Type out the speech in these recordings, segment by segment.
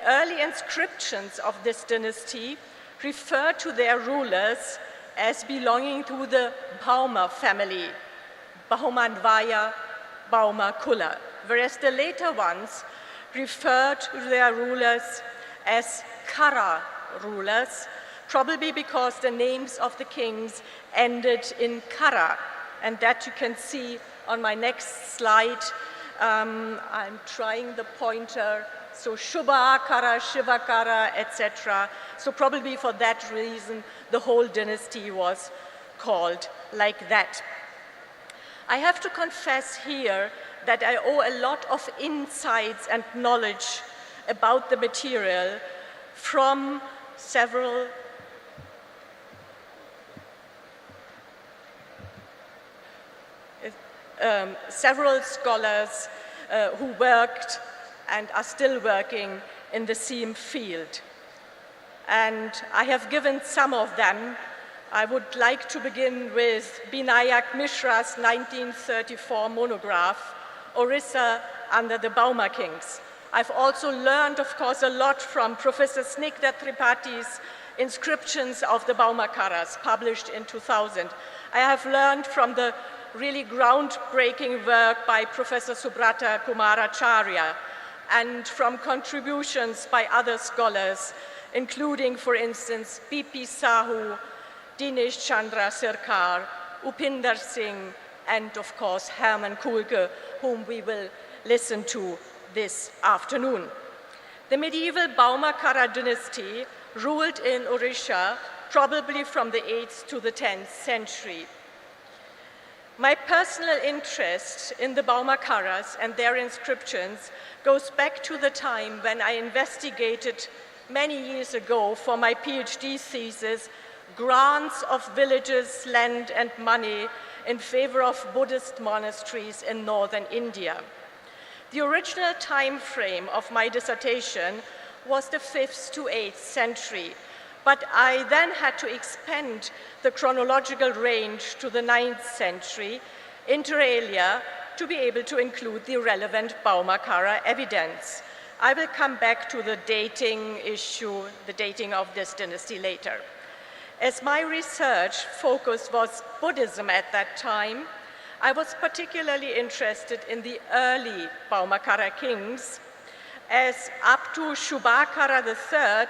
early inscriptions of this dynasty refer to their rulers as belonging to the Bauma family, Bahumanvaya, Bauma Kula, whereas the later ones refer to their rulers as Kara rulers, probably because the names of the kings ended in Kara, and that you can see on my next slide. I'm trying the pointer, so Shubhakara, Shivakara, etc. So probably for that reason, the whole dynasty was called like that. I have to confess here that I owe a lot of insights and knowledge about the material from several scholars who worked and are still working in the same field. And I have given some of them. I would like to begin with Binayak Mishra's 1934 monograph, Orissa under the Bauma Kings. I've also learned, of course, a lot from Professor Snigdha Tripathi's inscriptions of the Baumakaras, published in 2000. I have learned from the really groundbreaking work by Professor Subrata Kumaracharya and from contributions by other scholars, including, for instance, B.P. Sahu, Dinesh Chandra Sirkar, Upinder Singh, and of course Hermann Kuhlke, whom we will listen to this afternoon. The medieval Baumakara dynasty ruled in Orissa probably from the 8th to the 10th century. My personal interest in the Baumakaras and their inscriptions goes back to the time when I investigated many years ago for my PhD thesis grants of villages, land, and money in favor of Buddhist monasteries in northern India. The original time frame of my dissertation was the 5th to 8th century, but I then had to expand the chronological range to the 9th century, inter alia, to be able to include the relevant Baumakara evidence. I will come back to the dating issue, the dating of this dynasty later. As my research focus was Buddhism at that time, I was particularly interested in the early Baumakara kings, as up to Shubhakara III,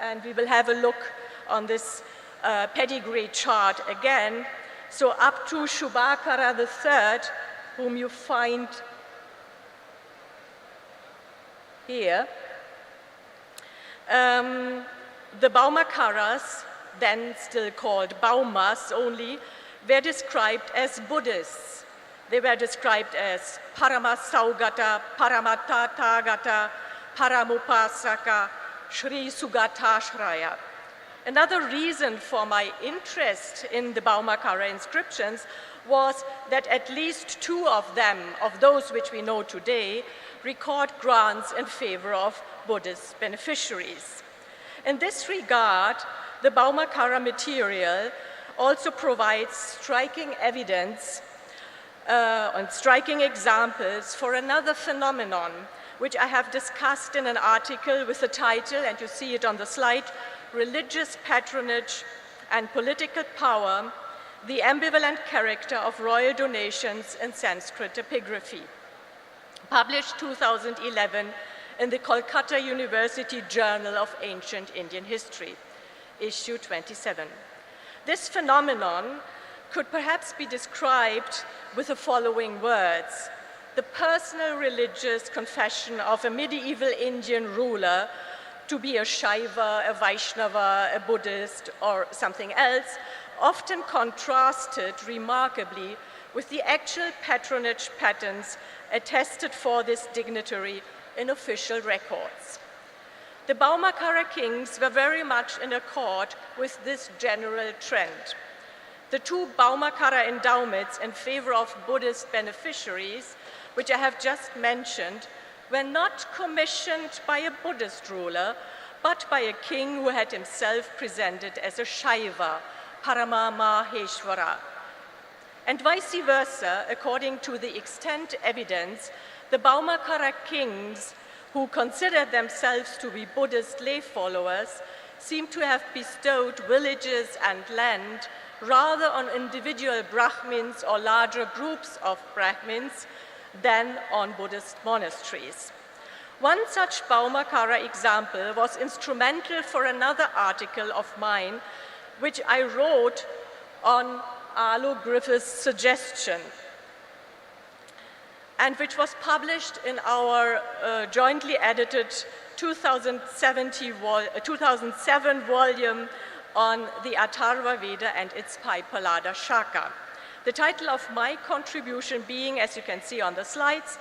and we will have a look on this pedigree chart again. So up to Shubhakara III, whom you find here, the Baumakaras, then still called Baumas only, were described as Buddhists. They were described as Paramasaugata, Paramatathagata, Paramupasaka, Sri Sugatashraya. Another reason for my interest in the Baumakara inscriptions was that at least two of them, of those which we know today, record grants in favor of Buddhist beneficiaries. In this regard, the Baumakara material also provides striking evidence and striking examples for another phenomenon, which I have discussed in an article with the title, and you see it on the slide, Religious Patronage and Political Power, the Ambivalent Character of Royal Donations in Sanskrit Epigraphy, published 2011 in the Kolkata University Journal of Ancient Indian History, issue 27. This phenomenon could perhaps be described with the following words: the personal religious confession of a medieval Indian ruler to be a Shaiva, a Vaishnava, a Buddhist, or something else, often contrasted remarkably with the actual patronage patterns attested for this dignitary in official records. The Baumakara kings were very much in accord with this general trend. The two Baumakara endowments in favor of Buddhist beneficiaries, which I have just mentioned, were not commissioned by a Buddhist ruler, but by a king who had himself presented as a Shaiva, Paramamaheshwara. And vice versa, according to the extant evidence, the Baumakara kings who considered themselves to be Buddhist lay followers, seem to have bestowed villages and land rather on individual Brahmins or larger groups of Brahmins than on Buddhist monasteries. One such Baumakara example was instrumental for another article of mine, which I wrote on Arlo Griffiths' suggestion, and which was published in our jointly edited 2007 volume on the Atharva Veda and its Paipalada Shaka. The title of my contribution being, as you can see on the slides,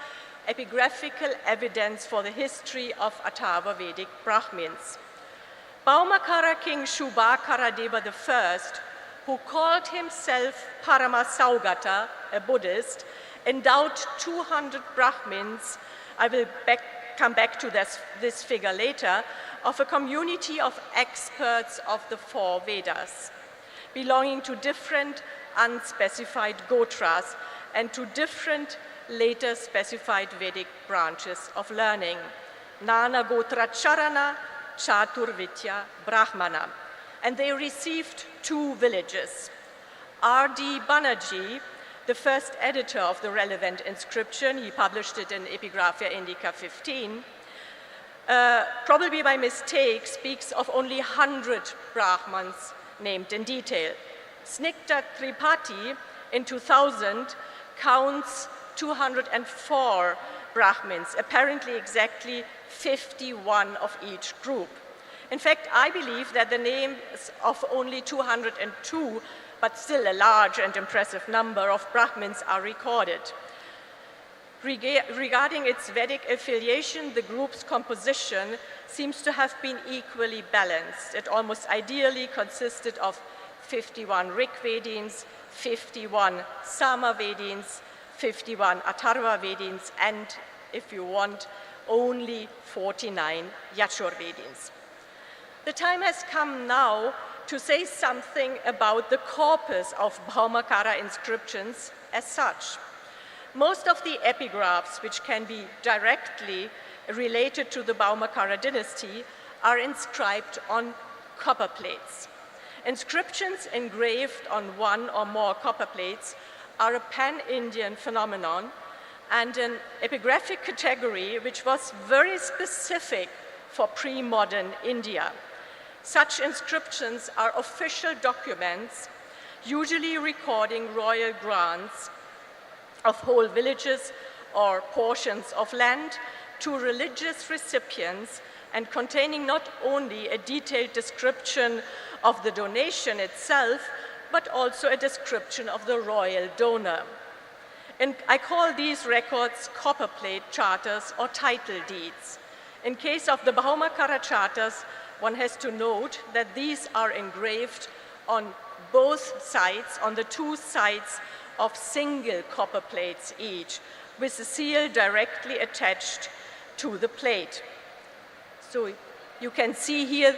Epigraphical Evidence for the History of Atharva Vedic Brahmins. Baumakara king Shubhakara Deva I, who called himself Paramasaugata, a Buddhist, endowed 200 Brahmins, I will come back to this figure later, of a community of experts of the 4 Vedas, belonging to different unspecified gotras and to different later specified Vedic branches of learning, Nana Gotra Charana, Chaturvidya Brahmana. And they received 2 villages. R.D. Banerjee, the first editor of the relevant inscription, he published it in Epigraphia Indica 15, probably by mistake, speaks of only 100 Brahmins named in detail. Snigdha Tripathi in 2000 counts 204 Brahmins, apparently exactly 51 of each group. In fact, I believe that the names of only 202, but still a large and impressive number of Brahmins are recorded. Regarding its Vedic affiliation, the group's composition seems to have been equally balanced. It almost ideally consisted of 51 Rigvedins, 51 Samavedins, 51 Atharva Vedins, and, if you want, only 49 Yajurvedins. The time has come now to say something about the corpus of Baumakara inscriptions as such. Most of the epigraphs which can be directly related to the Baumakara dynasty are inscribed on copper plates. Inscriptions engraved on one or more copper plates are a pan-Indian phenomenon and an epigraphic category which was very specific for pre-modern India. Such inscriptions are official documents, usually recording royal grants of whole villages or portions of land to religious recipients and containing not only a detailed description of the donation itself, but also a description of the royal donor. And I call these records copperplate charters or title deeds. In case of the Baumakara charters, one has to note that these are engraved on both sides, on the 2 sides of single copper plates each, with the seal directly attached to the plate. So you can see here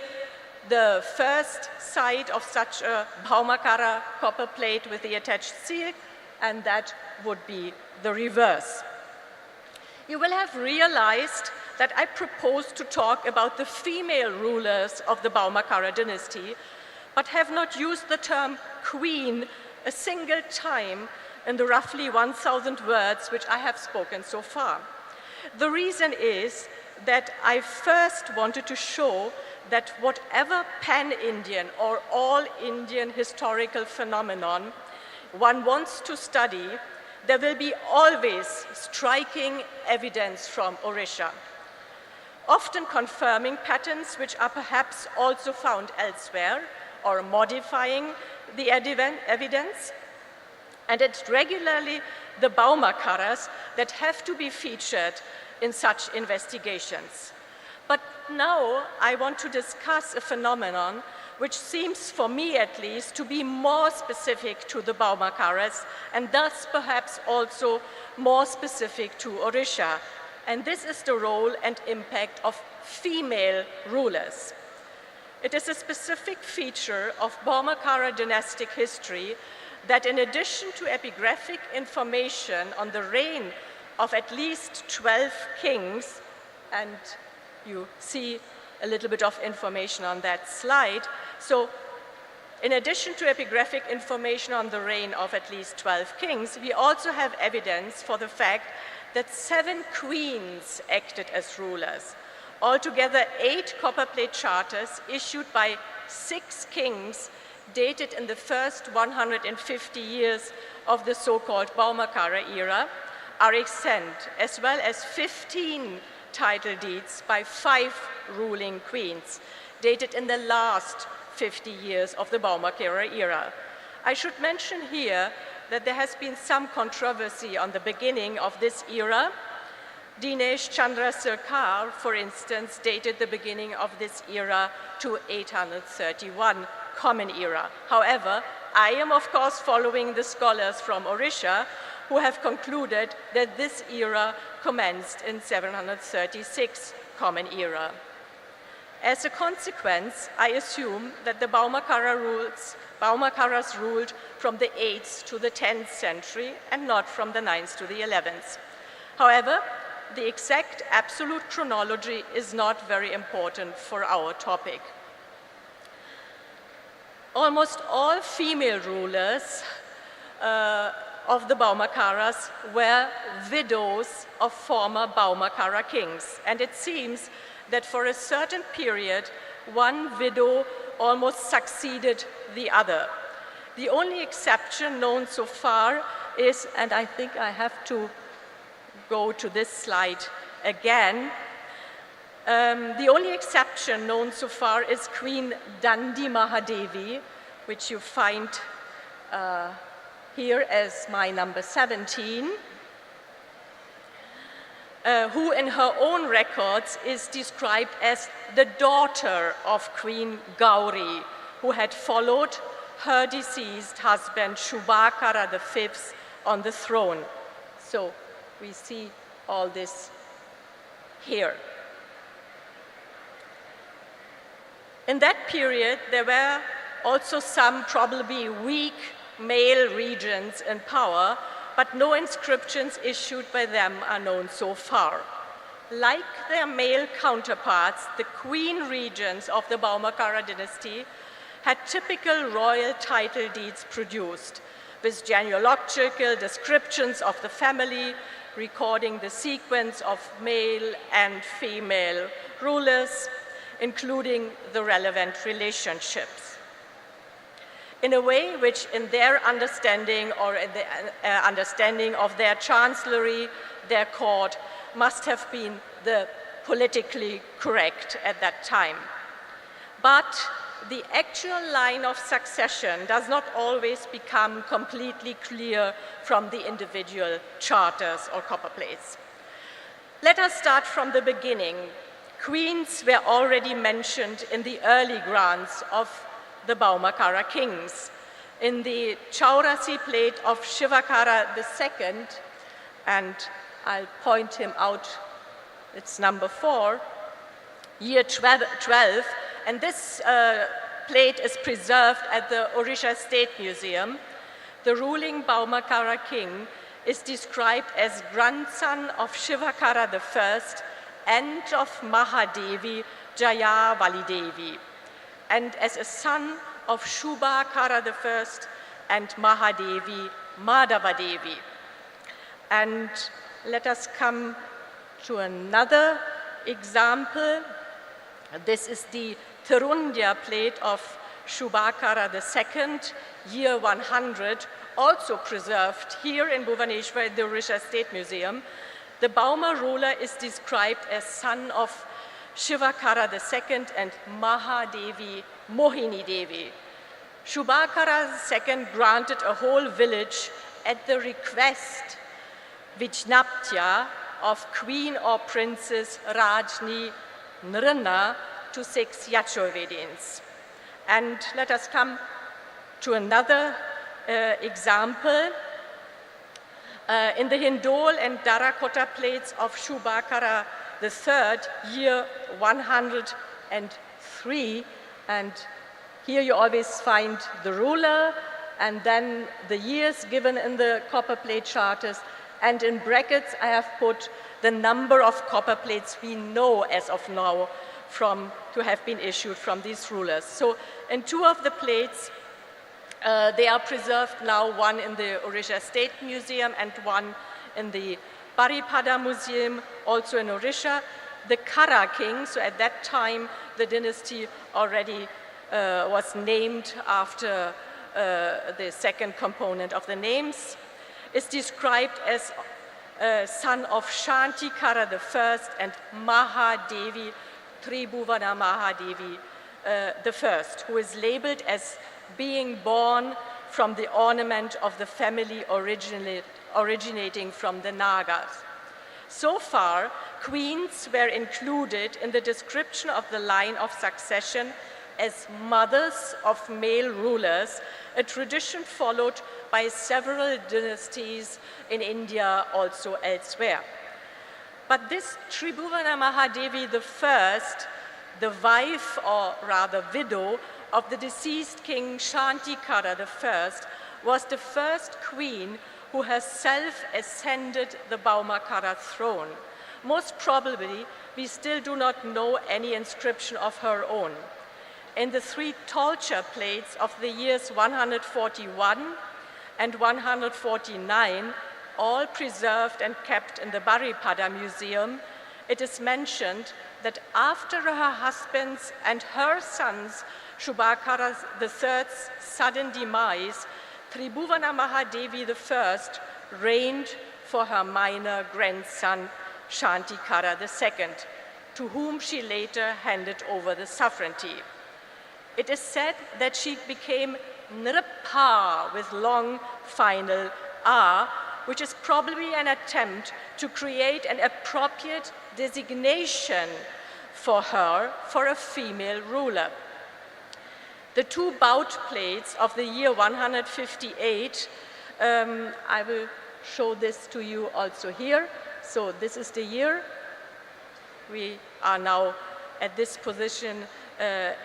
the first side of such a Baumakara copper plate with the attached seal, and that would be the reverse. You will have realized that I propose to talk about the female rulers of the Baumakara dynasty, but have not used the term queen a single time in the roughly 1,000 words which I have spoken so far. The reason is that I first wanted to show that whatever pan-Indian or all-Indian historical phenomenon one wants to study, there will be always striking evidence from Orisha, often confirming patterns which are perhaps also found elsewhere or modifying the evidence. And it's regularly the Baumakaras that have to be featured in such investigations. But now I want to discuss a phenomenon which seems, for me at least, to be more specific to the Baumakaras and thus perhaps also more specific to Orisha. And this is the role and impact of female rulers. It is a specific feature of Baumakara dynastic history that in addition to epigraphic information on the reign of at least 12 kings, and you see a little bit of information on that slide. So in addition to epigraphic information on the reign of at least 12 kings, we also have evidence for the fact that 7 queens acted as rulers. Altogether, 8 copperplate charters issued by 6 kings dated in the first 150 years of the so-called Baumakara era are extant, as well as 15 title deeds by 5 ruling queens dated in the last 50 years of the Baumakara era. I should mention here that there has been some controversy on the beginning of this era. Dinesh Chandra Sircar, for instance, dated the beginning of this era to 831 Common Era. However, I am of course following the scholars from Orisha who have concluded that this era commenced in 736 Common Era. As a consequence, I assume that the Baumakaras ruled from the 8th to the 10th century and not from the 9th to the 11th. However, the exact absolute chronology is not very important for our topic. Almost all female rulers of the Baumakaras were widows of former Baumakara kings, and it seems that for a certain period, one widow almost succeeded the other. The only exception known so far is, and I think I have to go to this slide again, the only exception known so far is Queen Dandi Mahadevi, which you find here as my number 17, who in her own records is described as the daughter of Queen Gauri, who had followed her deceased husband Shubhakara V on the throne. So we see all this here. In that period, there were also some probably weak male regents in power, but no inscriptions issued by them are known so far. Like their male counterparts, the queen regents of the Baumakara dynasty had typical royal title deeds produced, with genealogical descriptions of the family, recording the sequence of male and female rulers, including the relevant relationships, in a way which in their understanding or in the understanding of their chancellery, their court, must have been the politically correct at that time. But the actual line of succession does not always become completely clear from the individual charters or copperplates. Let us start from the beginning. Queens were already mentioned in the early grants of the Baumakara kings. In the Chaurasi plate of Shivakara II, and I'll point him out, it's number 4, year 12, and this plate is preserved at the Orisha State Museum. The ruling Baumakara king is described as grandson of Shivakara I and of Mahadevi Jayavali Devi, and as a son of Shubhakara I and Mahadevi Madhava Devi. And let us come to another example. This is the Thirundya plate of Shubhakara II, year 100, also preserved here in Bhubaneswar at the Orisha State Museum. The Bauma ruler is described as son of Shivakara II and Mahadevi Mohini Devi. Shubhakara II granted a whole village at the request Vijnaptya of Queen or Princess Rajni Nrina to 6 Yachovedins. And let us come to another example. In the Hindol and Darakota plates of Shubhakara III, year 103, and here you always find the ruler and then the years given in the copper plate charters, and in brackets I have put the number of copper plates we know as of now to have been issued from these rulers. So in 2 of the plates, they are preserved now, one in the Odisha State Museum and one in the Baripada Museum, also in Odisha. The Kara king, so at that time the dynasty already was named after the second component of the names, is described as son of Shantikara I and Mahadevi, Tribhuvana Mahadevi I, who is labeled as being born from the ornament of the family originating from the Nagas. So far, queens were included in the description of the line of succession as mothers of male rulers, a tradition followed by several dynasties in India, also elsewhere. But this Tribhuvana Mahadevi I, the wife, or rather widow, of the deceased king Shantikara I, was the first queen who herself ascended the Baumakara throne. Most probably, we still do not know any inscription of her own. In the 3 Tolcher plates of the years 141 and 149, all preserved and kept in the Baripada Museum, it is mentioned that after her husband's and her son's Shubhakara III's sudden demise, Tribhuvana Mahadevi I reigned for her minor grandson Shantikara II, to whom she later handed over the sovereignty. It is said that she became Nrpa with long final A, which is probably an attempt to create an appropriate designation for her for a female ruler. The 2 bout plates of the year 158, I will show this to you also here. So this is the year. We are now at this position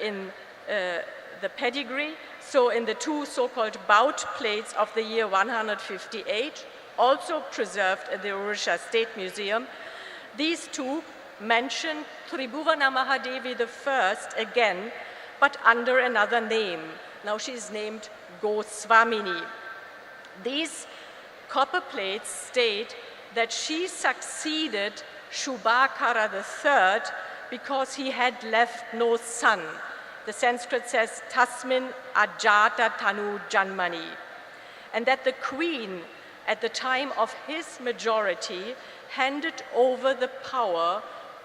in the pedigree. So in the 2 so-called bout plates of the year 158, also preserved at the Odisha State Museum, these 2 mention Tribhuvana Mahadevi I again, but under another name. Now she is named Goswamini. These copper plates state that she succeeded Shubhakara III because he had left no son. The Sanskrit says, Tasmin ajata tanu janmani. And that the queen, at the time of his majority, handed over the power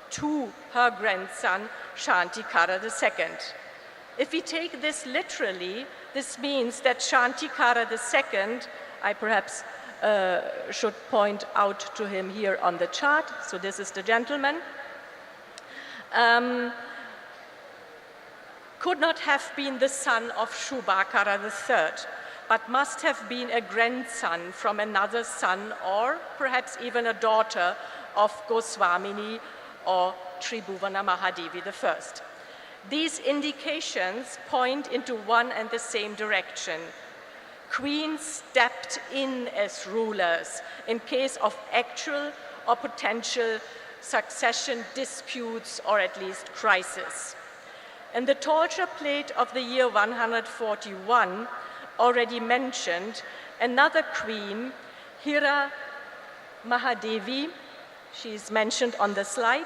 to her grandson, Shantikara II. If we take this literally, this means that Shantikara II, I perhaps should point out to him here on the chart, so this is the gentleman, could not have been the son of Shubhakara III, but must have been a grandson from another son or perhaps even a daughter of Goswamini or Tribhuvana Mahadevi I. These indications point into one and the same direction. Queens stepped in as rulers in case of actual or potential succession disputes or at least crisis. In the Tolcher plate of the year 141, already mentioned, another queen, Hira Mahadevi, she is mentioned on the slide,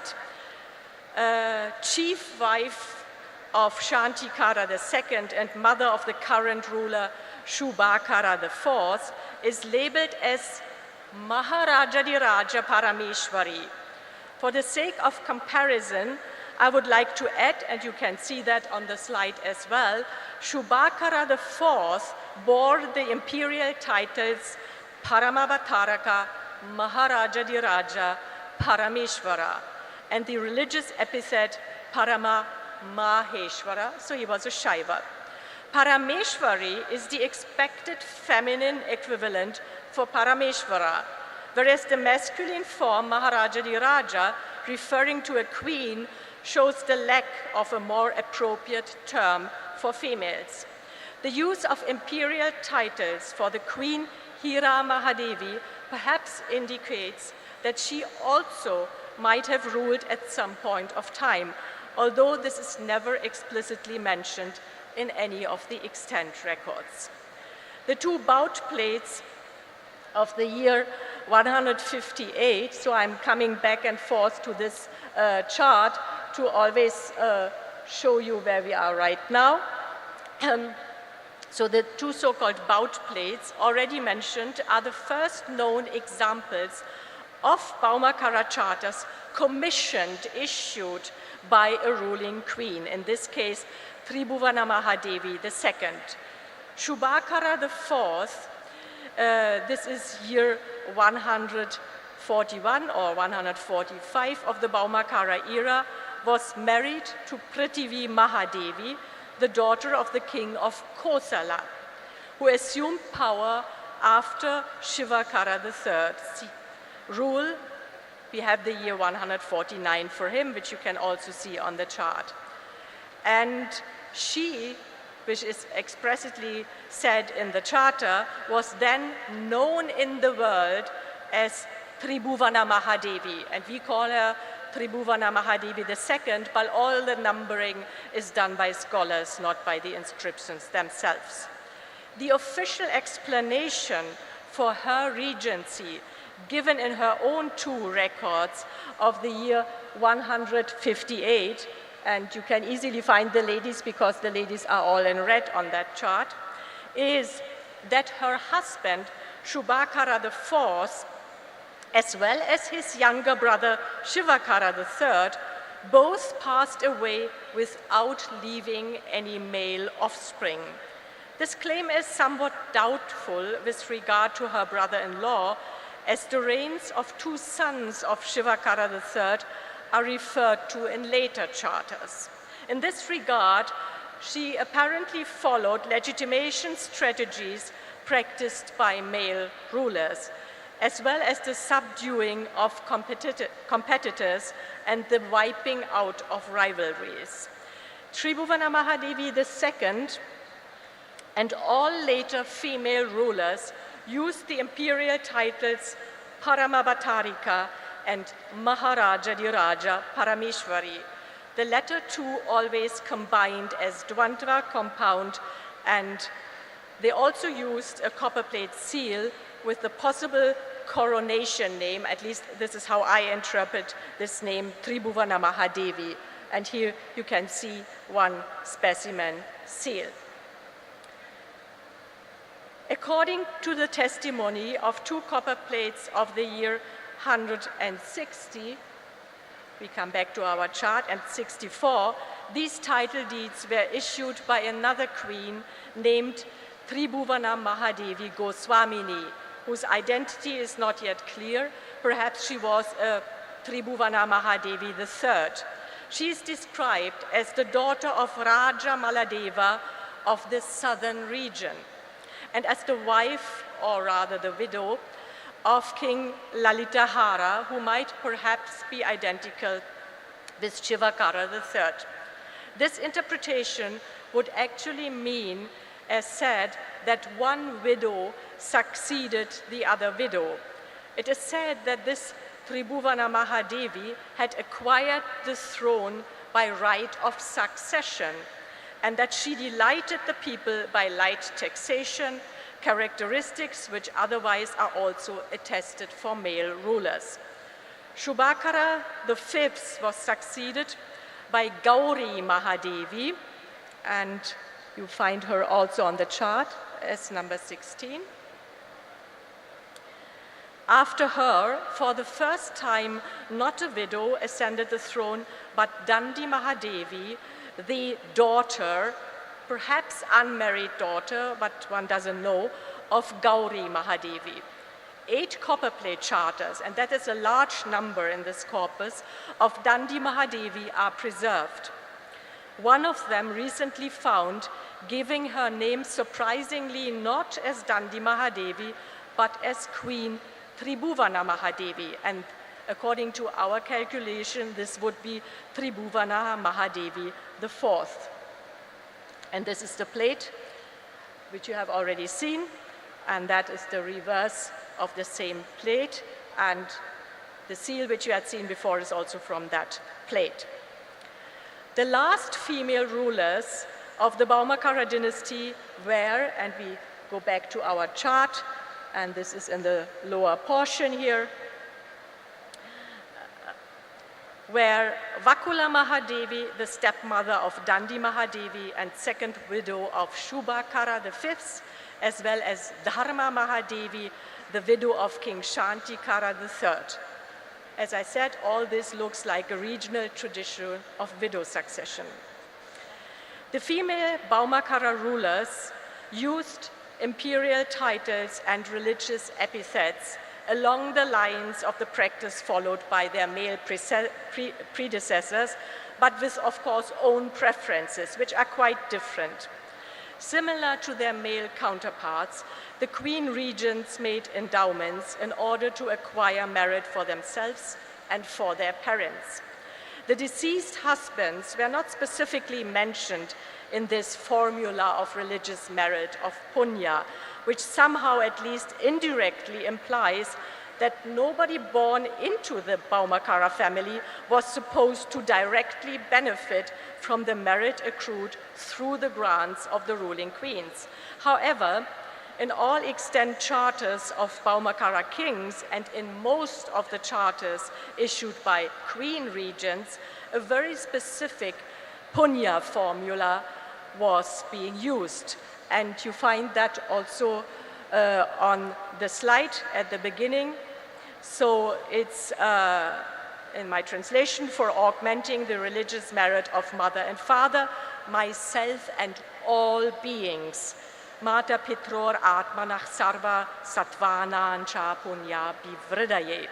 chief wife of Shantikara II and mother of the current ruler Shubhakara IV, is labeled as Maharajadiraja Parameshwari. For the sake of comparison, I would like to add, and you can see that on the slide as well, Shubhakara IV bore the imperial titles Paramavataraka, Maharajadiraja, Parameshwara, and the religious epithet Parama Maheshwara, so he was a Shaiva. Parameshwari is the expected feminine equivalent for Parameshwara, whereas the masculine form Maharajadiraja, referring to a queen, shows the lack of a more appropriate term for females. The use of imperial titles for the queen Hira Mahadevi perhaps indicates that she also might have ruled at some point of time, although this is never explicitly mentioned in any of the extant records. The two bout plates of the year 158, so I'm coming back and forth to this chart to always show you where we are right now. So the two so-called bout plates already mentioned are the first known examples of Baumakara charters commissioned, issued by a ruling queen, in this case Tribhuvana Mahadevi II. Shubhakara IV, this is year 141 or 145 of the Baumakara era, was married to Prithvi Mahadevi, the daughter of the king of Kosala, who assumed power after Shivakara III's rule. We have the year 149 for him, which you can also see on the chart. And she, which is expressly said in the charter, was then known in the world as Tribhuvana Mahadevi, and we call her Tribhuvana Mahadevi II, but all the numbering is done by scholars, not by the inscriptions themselves. The official explanation for her regency, given in her own two records of the year 158, and you can easily find the ladies because the ladies are all in red on that chart, is that her husband, Shubhakara IV, as well as his younger brother, Shivakara III, both passed away without leaving any male offspring. This claim is somewhat doubtful with regard to her brother-in-law, as the reigns of two sons of Shivakara III are referred to in later charters. In this regard, she apparently followed legitimation strategies practiced by male rulers, as well as the subduing of competitors and the wiping out of rivalries. Tribhuvana Mahadevi II and all later female rulers used the imperial titles Paramabhatarika and Maharajadhiraja Parameshwari, the latter two always combined as Dvandva compound, and they also used a copperplate seal with the possible coronation name, at least this is how I interpret this name, Tribhuvana Mahadevi. And here you can see one specimen seal. According to the testimony of two copper plates of the year 160, we come back to our chart, and 64, these title deeds were issued by another queen named Tribhuvana Mahadevi Goswamini, whose identity is not yet clear. Perhaps she was a Tribhuvana Mahadevi III. She is described as the daughter of Raja Maladeva of the southern region, and as the wife, or rather the widow, of King Lalitahara, who might perhaps be identical with Shivakara III. This interpretation would actually mean, as said, that one widow succeeded the other widow. It is said that this Tribhuvana Mahadevi had acquired the throne by right of succession, and that she delighted the people by light taxation, characteristics which otherwise are also attested for male rulers. Shubhakara V was succeeded by Gauri Mahadevi, and you find her also on the chart as number 16. After her, for the first time, not a widow ascended the throne, but Dandi Mahadevi, the daughter, perhaps unmarried daughter, but one doesn't know, of Gauri Mahadevi. 8 copperplate charters, and that is a large number in this corpus, of Dandi Mahadevi are preserved. One of them recently found, giving her name surprisingly not as Dandi Mahadevi, but as Queen Tribhuvana Mahadevi, and according to our calculation, this would be Tribhuvana Mahadevi IV. And this is the plate, which you have already seen, and that is the reverse of the same plate. And The seal which you had seen before is also from that plate. The last female rulers of the Baumakara dynasty were, and we go back to our chart, and this is in the lower portion here, were Vakula Mahadevi, the stepmother of Dandi Mahadevi and second widow of Shubhakara V, as well as Dharma Mahadevi, the widow of King Shantikara III. As I said, all this looks like a regional tradition of widow succession. The female Baumakara rulers used imperial titles and religious epithets along the lines of the practice followed by their male predecessors, but with, of course, own preferences, which are quite different. Similar to their male counterparts, the queen regents made endowments in order to acquire merit for themselves and for their parents. The deceased husbands were not specifically mentioned in this formula of religious merit of punya, which somehow at least indirectly implies that nobody born into the Baumakara family was supposed to directly benefit from the merit accrued through the grants of the ruling queens. However, in all extant charters of Baumakara kings and in most of the charters issued by queen regents, a very specific punya formula was being used. And you find that also on the slide at the beginning. So it's, in my translation, for augmenting the religious merit of mother and father, myself and all beings. Mata Pitror Atmanach Sarva Sattvanan Cha Punya Bivridaye.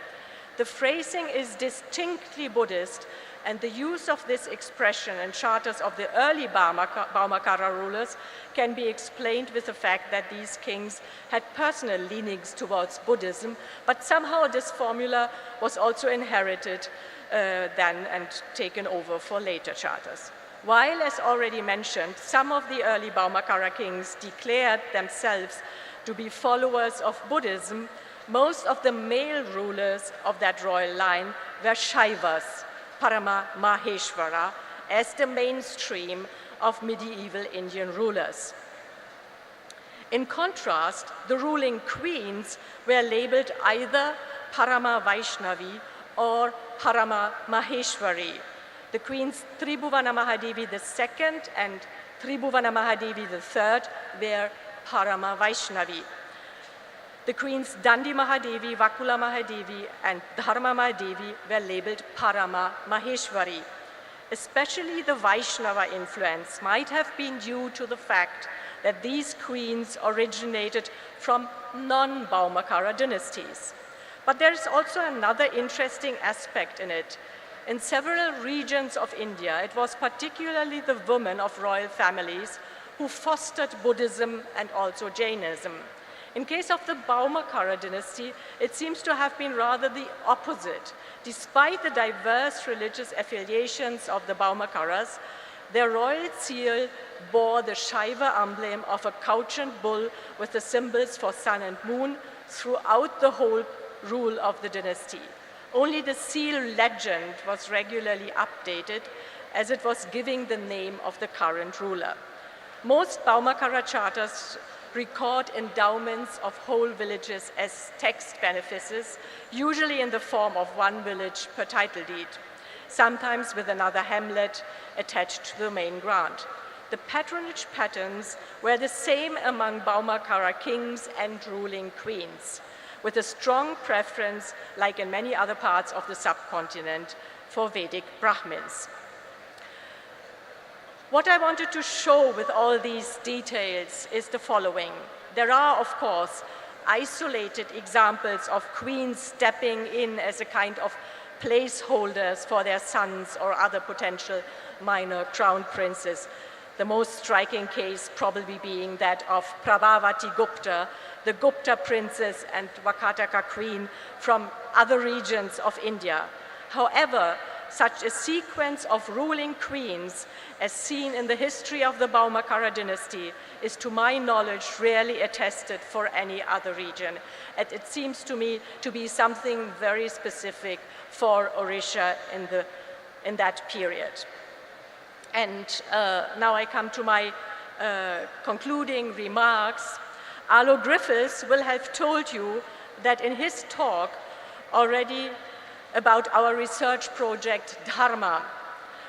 The phrasing is distinctly Buddhist, and the use of this expression in charters of the early Baumakara rulers can be explained with the fact that these kings had personal leanings towards Buddhism, but somehow this formula was also inherited then and taken over for later charters. While, as already mentioned, some of the early Baumakara kings declared themselves to be followers of Buddhism, most of the male rulers of that royal line were Shaivas, Parama Maheshvara, as the mainstream of medieval Indian rulers. In contrast, the ruling queens were labeled either Parama Vaishnavi or Parama Maheshwari. The queens Tribhuvana Mahadevi II and Tribhuvana Mahadevi III were Parama Vaishnavi. The queens Dandi Mahadevi, Vakula Mahadevi, and Dharma Mahadevi were labeled Parama Maheshwari. Especially the Vaishnava influence might have been due to the fact that these queens originated from non-Baumakara dynasties. But there is also another interesting aspect in it. In several regions of India, it was particularly the women of royal families who fostered Buddhism and also Jainism. In case of the Baumakara dynasty, it seems to have been rather the opposite. Despite the diverse religious affiliations of the Baumakaras, their royal seal bore the Shaiva emblem of a couchant bull with the symbols for sun and moon throughout the whole rule of the dynasty. Only the seal legend was regularly updated as it was giving the name of the current ruler. Most Baumakara charters record endowments of whole villages as text benefices, usually in the form of one village per title deed, sometimes with another hamlet attached to the main grant. The patronage patterns were the same among Baumakara kings and ruling queens, with a strong preference, like in many other parts of the subcontinent, for Vedic Brahmins. What I wanted to show with all these details is the following. There are, of course, isolated examples of queens stepping in as a kind of placeholders for their sons or other potential minor crown princes. The most striking case probably being that of Prabhavati Gupta, the Gupta princess and Vakataka queen from other regions of India. However, such a sequence of ruling queens as seen in the history of the Baumakara dynasty is, to my knowledge, rarely attested for any other region. And it seems to me to be something very specific for Orisha in that period. And now I come to my concluding remarks. Arlo Griffiths will have told you that in his talk already about our research project Dharma,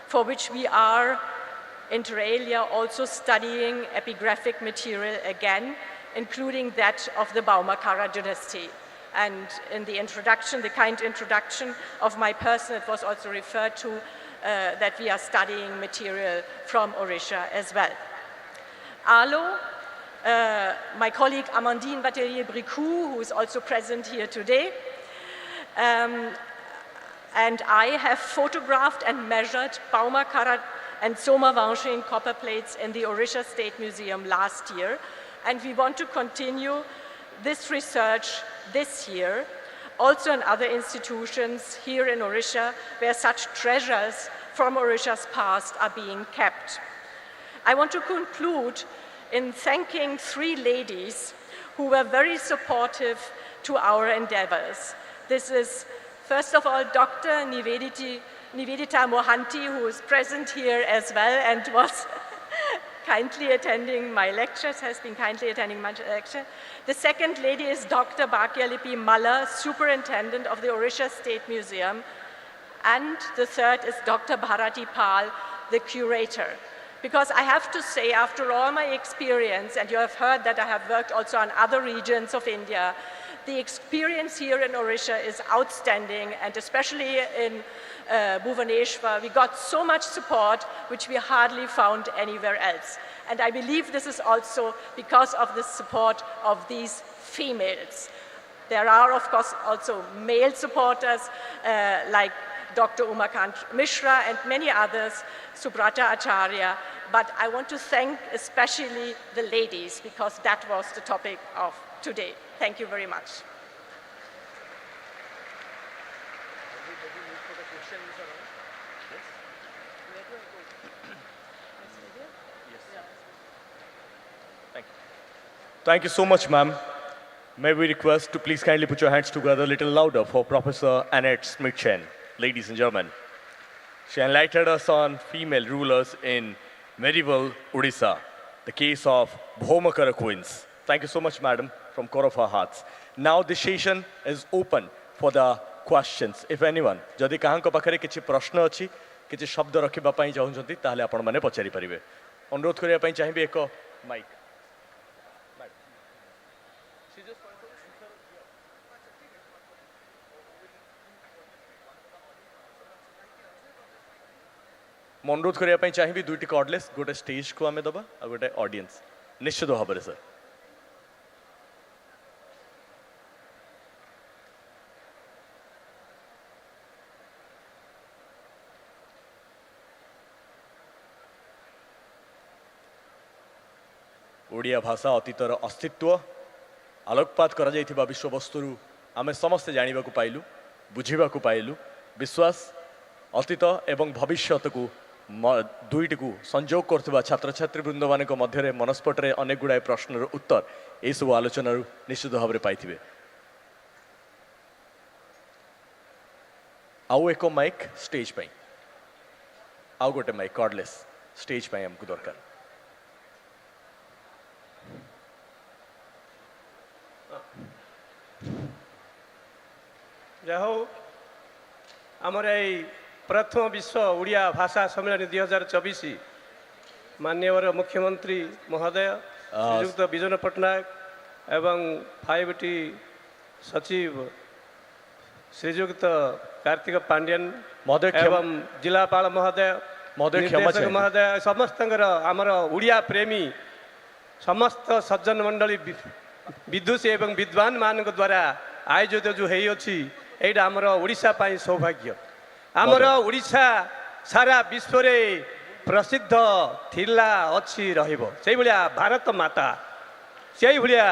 for which we are inter alia also studying epigraphic material again, including that of the Baumakara dynasty. And in the introduction, the kind introduction of my person, it was also referred to that we are studying material from Orisha as well. Arlo, my colleague Amandine Batelier-Bricou, who is also present here today, and I have photographed and measured Baumakara and Soma-Wansheng copper plates in the Orisha State Museum last year, and we want to continue this research this year, also in other institutions here in Orisha, where such treasures from Orisha's past are being kept. I want to conclude in thanking three ladies who were very supportive to our endeavors. This is, first of all, Dr. Nivedita Mohanty, who is present here as well and was kindly attending my lectures, has been kindly attending my lecture. The second lady is Dr. Bhagyalipi Malla, Superintendent of the Orisha State Museum. And the third is Dr. Bharati Pal, the curator. Because I have to say, after all my experience, and you have heard that I have worked also on other regions of India, the experience here in Orisha is outstanding, and especially in Bhubaneswar, we got so much support which we hardly found anywhere else. And I believe this is also because of the support of these females. There are, of course, also male supporters like Dr. Umakant Mishra and many others, Subrata Acharya, but I want to thank especially the ladies because that was the topic of today. Thank you very much. Thank you so much, ma'am. May we request to please kindly put your hands together a little louder for Professor Annette Smith-Chen, ladies and gentlemen. She enlightened us on female rulers in medieval Odisha, the case of Baumakara queens. Thank you so much, madam, from core of our hearts. Now this session is open for the questions. If anyone, jodi kahanko pakhare kichi prashna achi, kichi shabda rakhiba pai chahunchନ୍ତି, tahale apan mane pachari paribe. Anurodh kariya pai chahibe eko mic. ମୁଁ ଅନୁରୋଧ କରିବା ପାଇଁ ଚାହିଁବି ଦୁଇଟି cordless ଗୋଟେ ଷ୍ଟେଜ୍କୁ ଆମେ ଦେବା ଆଉ ଗୋଟେ ଅଡିଏନ୍ସ ନିଶ୍ଚିତ ଭାବରେ ସାର୍। ଓଡ଼ିଆ ଭାଷା ଅତୀତର ଅସ୍ତିତ୍ୱ ଆଲୋକପାତ କରାଯାଇଥିବା ବିଶ୍ୱବସ୍ତୁରୁ ଆମେ ସମସ୍ତେ ଜାଣିବାକୁ ପାଇଲୁ, ବୁଝିବାକୁ ପାଇଲୁ। ବିଶ୍ୱାସ ଅତୀତ ଏବଂ ଭବିଷ୍ୟତକୁ ଦୁଇଟିକୁ ସଂଯୋଗ କରୁଥିବା ଛାତ୍ରଛାତ୍ରୀ ବୃନ୍ଦମାନଙ୍କ ମଧ୍ୟରେ ମନସ୍ପଟରେ ଅନେକ ଗୁଡ଼ାଏ ପ୍ରଶ୍ନର ଉତ୍ତର ଏହିସବୁ ଆଲୋଚନାରୁ ନିଶ୍ଚିତ ଭାବରେ ପାଇଥିବେ। ଆଉ ଏକ ମାଇକ୍ ଷ୍ଟେଜ୍ ପାଇଁ, ଆଉ ଗୋଟେ ମାଇକ୍ କର୍ଡଲେସ୍ ଷ୍ଟେଜ୍ ପାଇଁ ଆମକୁ ଦରକାର। ଯାହା ହଉ ଆମର ଏଇ ପ୍ରଥମ ବିଶ୍ୱ ଓଡ଼ିଆ ଭାଷା ସମ୍ମିଳନୀ 2024 ମାନ୍ୟବର ମୁଖ୍ୟମନ୍ତ୍ରୀ ମହୋଦୟ ଶ୍ରୀଯୁକ୍ତ ବିଜୟ ପଟ୍ଟନାୟକ ଏବଂ 5T ସଚିବ ଶ୍ରୀଯୁକ୍ତ କାର୍ତ୍ତିକ ପାଣ୍ଡିଆନ ଏବଂ ଜିଲ୍ଲାପାଳ ମହୋଦୟ ନିର୍ଦ୍ଦେଶକ ମହୋଦୟ ସମସ୍ତଙ୍କର ଆମର ଓଡ଼ିଆ ପ୍ରେମୀ ସମସ୍ତ ସଜ୍ଜନ ମଣ୍ଡଳୀ ବିଦୁଷୀ ଏବଂ ବିଦ୍ୱାନ ମାନଙ୍କ ଦ୍ୱାରା ଆୟୋଜିତ ଯେଉଁ ହେଇଅଛି ଏଇଟା ଆମର ଓଡ଼ିଶା ପାଇଁ ସୌଭାଗ୍ୟ। ଆମର ଓଡ଼ିଶା ସାରା ବିଶ୍ୱରେ ପ୍ରସିଦ୍ଧ ଥିଲା, ଅଛି, ରହିବ। ସେଇଭଳିଆ ଭାରତ ମାତା, ସେଇଭଳିଆ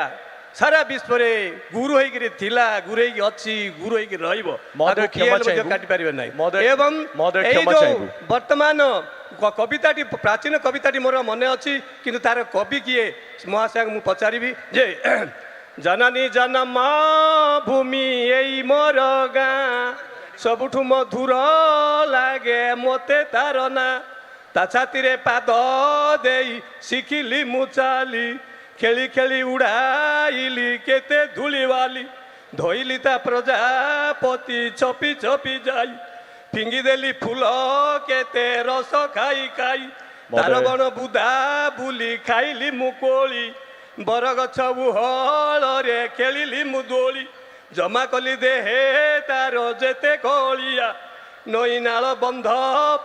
सारा विश्व रे गुरु होइकरी थिला गुरु होइकरी अछि गुरु होइकरी रहइबो महोदय, क्षमा किए चाहेबु। काटि पारिबे नै महोदय, एवं महोदय, एई क्षमा जो चाहेबु। वर्तमान कविताटी प्राचीन कविताटी मोर मने अछि किंतु तार कवि किए महाशय मु पचारिबी जे जननी जन्मा भूमि एई मोर गाँ सबुठु मधुर लागे मोते तार ना ता छातीरे पाद देई शिखिली मु चाली खेली खेली उड़ाइली केते धूलिवाली धोइली ता प्रजापति छपी छपी जाई फिंगी देली फूल केते रस खाई खाई तार महोदय। बण बुधा बुली खाइली मु कोली बरगछ उहल रे खेलिली मु दोली जमा कली देहे तार जेते कलिया नई नाल बंध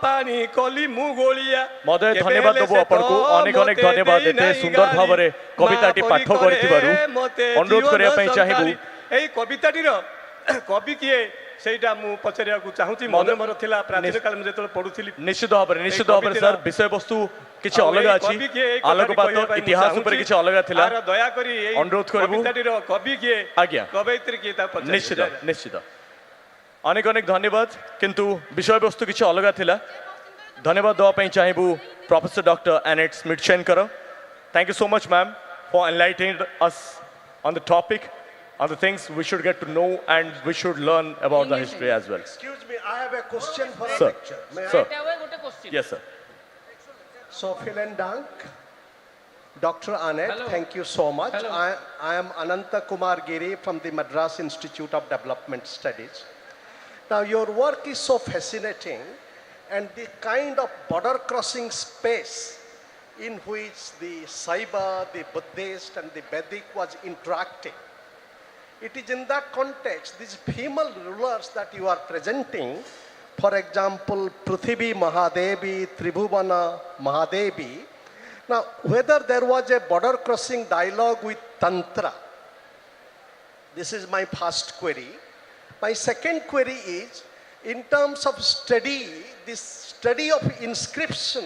पानी कली मु गोलिया महोदय, केबे धन्यवाद हेले देबो से आपनको तो अनेक अनेक मोते धन्यवाद देई एते नाई सुंदर गाली। भाବରେ कविताटी माँ पाठ परी କରିଥିବାରୁ करे मोते ଅନୁରୋଧ जीवन କରିବା ପାଇଁ ଚାହିଁବୁ। संसारी। ଏଇ କବିତାଟିର କବି କିଏ ସେଇଟା ମୁଁ ପଚାରିବାକୁ ଚାହୁଁଛି ମନେ ମୋର ଥିଲା ପ୍ରାଚୀନ କାଳ ମୁଁ ଯେତେବେଳେ ପଢୁଥିଲି ନିଶ୍ଚିତ ଭାବରେ କବିତାର- ସାର୍ ବିଷୟବସ୍ତୁ କିଛି ଆଉ ଅଲଗା ଏଇ ଅଛି କବି କିଏ ଏଇ କଥାଟି ଆଲୋକପାତ କହିବା ପାଇଁ ମୁଁ ଇତିହାସ ଉପରେ ଚାହୁଁଛି। କିଛି ଅଲଗା ଥିଲା ଆର ଦୟାକରି ଏଇ ଅନୁରୋଧ କରିବୁ। କବିତାଟିର କବି କିଏ ଆଜ୍ଞା। କବୟିତ୍ରୀ କିଏ ତାକୁ ପଚାରିବେ। ନିଶ୍ଚିତ ନିଶ୍ଚିତ ଅନେକ ଅନେକ ଧନ୍ୟବାଦ କିନ୍ତୁ ବିଷୟବସ୍ତୁ କିଛି ଅଲଗା ଥିଲା ଧନ୍ୟବାଦ ଦେବା ପାଇଁ ଚାହିଁବୁ ପ୍ରଫେସର ଡକ୍ଟର ଆନେଟ୍ ସ୍ମିଟଚେନଙ୍କର Thank you so much, ma'am, for enlightening us on the topic, on the things we should get to know and we should learn about the history as well. Excuse me, I have a question for a Sir. lecture. May Sir. I? Yes, sir. So, vielen Dank. Dr. Annette, thank you so much. I am Ananta Kumar Giri from the Madras Institute of Development Studies. Now, your work is so fascinating, and the kind of border crossing space in which the Saiva, the Buddhist, and the Vedic was interacting. It is in that context, these female rulers that you are presenting, for example, Prithvi Mahadevi, Tribhuvana Mahadevi. Now, whether there was a border crossing dialogue with Tantra, this is my first query. My second query is, in terms of study, this study of inscription,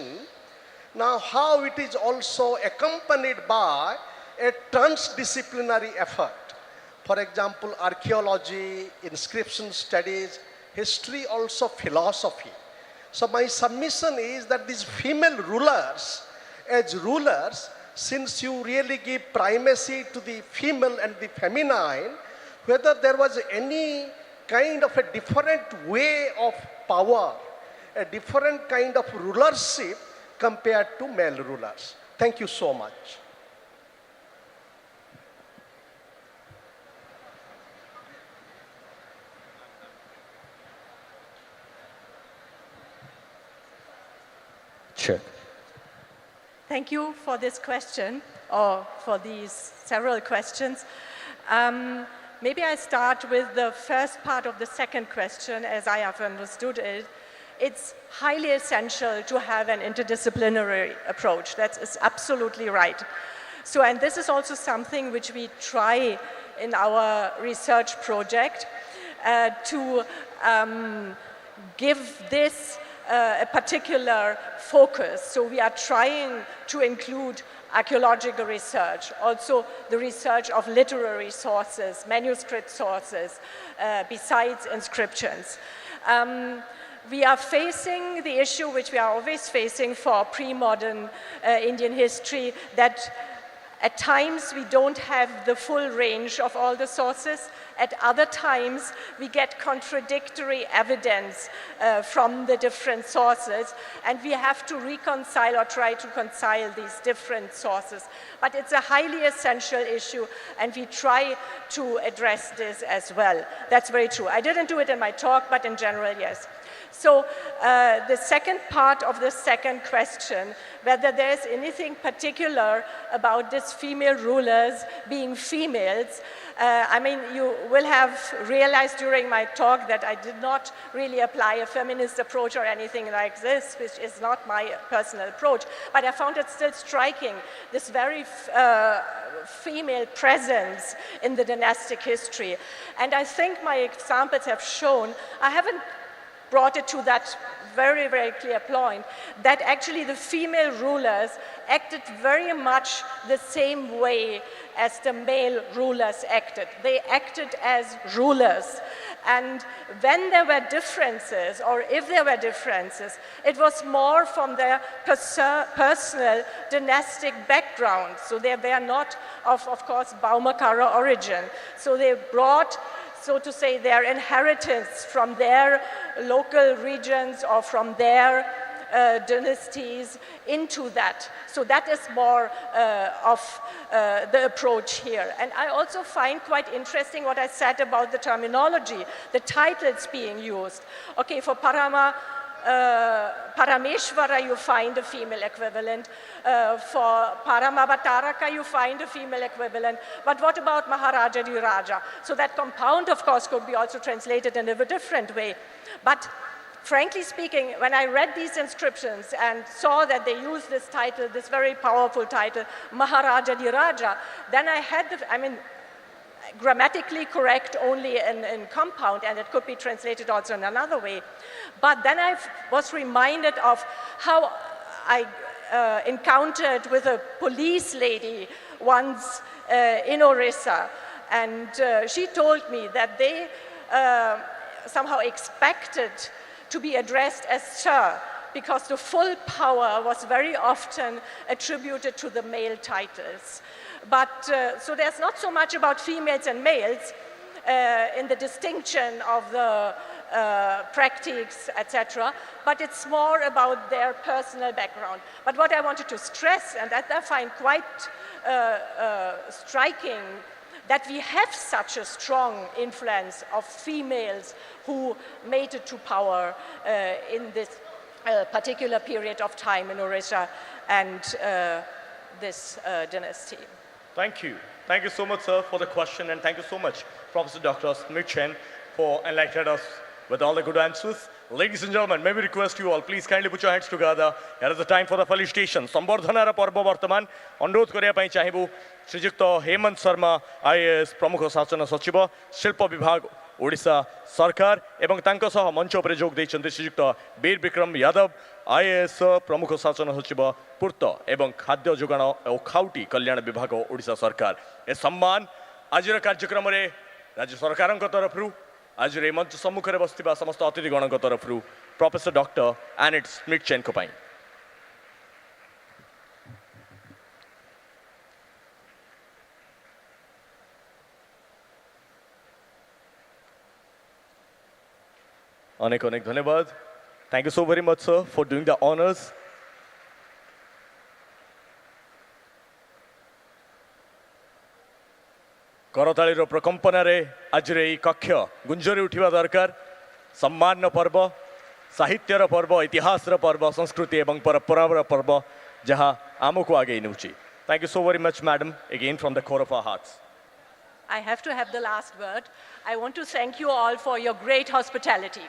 now how it is also accompanied by a transdisciplinary effort. For example, archaeology, inscription studies, history, also philosophy. So my submission is that these female rulers, as rulers, since you really give primacy to the female and the feminine, whether there was any kind of a different way of power, a different kind of rulership compared to male rulers. Thank you so much. Check. Thank you for this question, or for these several questions. Maybe I start with the first part of the second question, as I have understood it. It's highly essential to have an interdisciplinary approach. That is absolutely right. So, and this is also something which we try in our research project to give this a particular focus. So we are trying to include archaeological research, also the research of literary sources, manuscript sources, besides inscriptions. We are facing the issue which we are always facing for pre-modern Indian history, that at times we don't have the full range of all the sources. At other times we get contradictory evidence from the different sources, and we have to reconcile or try to reconcile these different sources. But it's a highly essential issue, and we try to address this as well. That's very true. I didn't do it in my talk, but in general, yes. So the second part of the second question, whether there's anything particular about these female rulers being females, I mean, you will have realized during my talk that I did not really apply a feminist approach or anything like this, which is not my personal approach. But I found it still striking, this very female presence in the dynastic history. And I think my examples have shown, I haven't brought it to that very, very clear point that actually the female rulers acted very much the same way as the male rulers acted. They acted as rulers. And when there were differences, or if there were differences, it was more from their personal dynastic background. So they were not of course, Baumakara origin. So they brought, so to say, their inheritance from their local regions or from their dynasties into that. So that is more of the approach here. And I also find quite interesting what I said about the terminology, the titles being used. Okay, for Parameshvara, you find a female equivalent. For Paramavataraka, you find a female equivalent. But what about Maharaja Dhiraja? So that compound, of course, could be also translated in a different way. But frankly speaking, when I read these inscriptions and saw that they used this title, this very powerful title, Maharaja Dhiraja, then I had grammatically correct only in compound, and it could be translated also in another way. But then I was reminded of how I encountered with a police lady once in Orissa, and she told me that they somehow expected to be addressed as sir, because the full power was very often attributed to the male titles. But so there's not so much about females and males in the distinction of the practices, etc., but it's more about their personal background. But what I wanted to stress, and that I find quite striking, that we have such a strong influence of females who made it to power in this particular period of time in Orissa and this dynasty. Thank you. Thank you so much, sir, for the question, and thank you so much, Professor Dr. Smith Chen, for enlightening us with all the good answers. Ladies and gentlemen, may we request you all, please kindly put your hands together. Here is the time for the felicitation. Sambardhanara Parba Vartaman, अनुरोध କରିବା ପାଇଁ ଚାହିଁବୁ ଶ୍ରୀଯୁକ୍ତ Hemant Sharma IAS ପ୍ରମୁଖ ଶାସନ ସଚିବ ଶିଳ୍ପ ବିଭାଗ ଓଡ଼ିଶା ସରକାର ଏବଂ ତାଙ୍କ ସହ ମଞ୍ଚ ଉପରେ ଯୋଗ ଦେଇଛନ୍ତି ଶ୍ରୀଯୁକ୍ତ ବୀର ବିକ୍ରମ ଯାଦବ IAS ପ୍ରମୁଖ ଶାସନ ସଚିବ ପୂର୍ତ୍ତ ଏବଂ ଖାଦ୍ୟ ଯୋଗାଣ ଓ ଖାଉଟି କଲ୍ୟାଣ ବିଭାଗ ଓଡ଼ିଶା ସରକାର। ଏ ସମ୍ମାନ ଆଜିର କାର୍ଯ୍ୟକ୍ରମରେ ରାଜ୍ୟ ସରକାରଙ୍କ ତରଫରୁ ଆଜିର ଏ ମଞ୍ଚ ସମ୍ମୁଖରେ ବସିଥିବା ସମସ୍ତ ଅତିଥିଗଣଙ୍କ ତରଫରୁ ପ୍ରଫେସର ଡକ୍ଟର ଆନେଟ୍ ସ୍ମିଥ୍ ଚେନ୍ଙ୍କ ପାଇଁ। अनेक अनेक धन्यवाद। Thank you so very much, sir, for doing the honors. करतालीर प्रकंपनारे आजिर एई कक्ष गुंजरी उठिबा दरकार। सम्मान पर्व, साहित्यर पर्व, इतिहासर पर्व, संस्कृति एवं परंपरार पर्व जहाँ आमको आगे नौची। Thank you so very much, madam, again from the core of our hearts. I have to have the last word. I want to thank you all for your great hospitality.